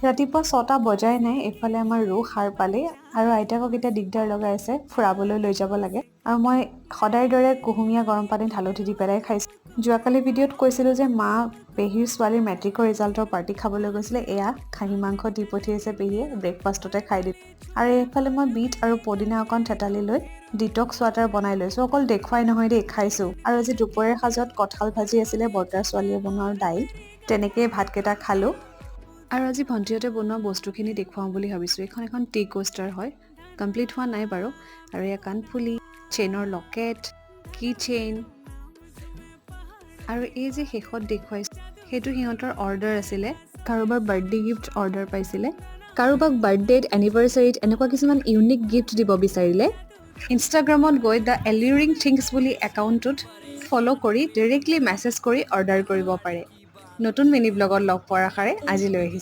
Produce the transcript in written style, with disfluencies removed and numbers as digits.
ৰাতিপুৱা 6টা বজাই নাই এইফালে আমাৰ ৰো সাৰ পালে আৰু আইতাকক এতিয়া দিগদাৰ লগাই আছে ফুৰাবলৈ লৈ যাব লাগে আৰু মই সদায়ৰ দৰে কুহুমীয়া গৰম পানীত হালধি দি পেলাই খাইছোঁ যোৱাকালি ভিডিঅ'ত কৈছিলোঁ যে মা পেহীৰ ছোৱালীৰ মেট্ৰিকৰ ৰিজাল্টৰ পাৰ্টি খাবলৈ গৈছিলে এয়া খাহী মাংস দি পঠিয়াইছে পেহীয়ে ব্ৰেকফাষ্টতে খাই দিলোঁ আৰু এইফালে মই বিট আৰু পদিনা অকণ থেতালি লৈ ডিটক্স ৱাটাৰ বনাই লৈছোঁ অকল দেখুৱাই নহয় দেই খাইছোঁ আৰু আজি দুপৰীয়াৰ সাজত কঁঠাল ভাজি আছিলে বৰ্তাৰ ছোৱালীয়ে বনোৱা দাইল তেনেকেই ভাতকেইটা খালোঁ আৰু আজি ভণ্টিহঁতে বনোৱা বস্তুখিনি দেখুৱাওঁ বুলি ভাবিছোঁ এইখন এখন টি কোষ্টাৰ হয় কমপ্লিট হোৱা নাই বাৰু আৰু এয়া কাণফুলি চেইনৰ লকেট কি চেইন আৰু এই যে শেষত দেখুৱাইছোঁ সেইটো সিহঁতৰ অৰ্ডাৰ আছিলে কাৰোবাৰ বাৰ্থডে গিফ্ট অৰ্ডাৰ পাইছিলে কাৰোবাক বাৰ্থডেত এনিভাৰ্চাৰীত এনেকুৱা কিছুমান ইউনিক গিফ্ট দিব বিচাৰিলে ইনষ্টাগ্ৰামত গৈ দ্য এলিউৰিং থিংছ বুলি একাউণ্টটোত ফ'ল' কৰি ডাইৰেক্টলি মেছেজ কৰি অৰ্ডাৰ কৰিব পাৰে নতুন মিনি ব্লগত লগ পোৱাৰ আশাৰে আজিলৈ আহিছোঁ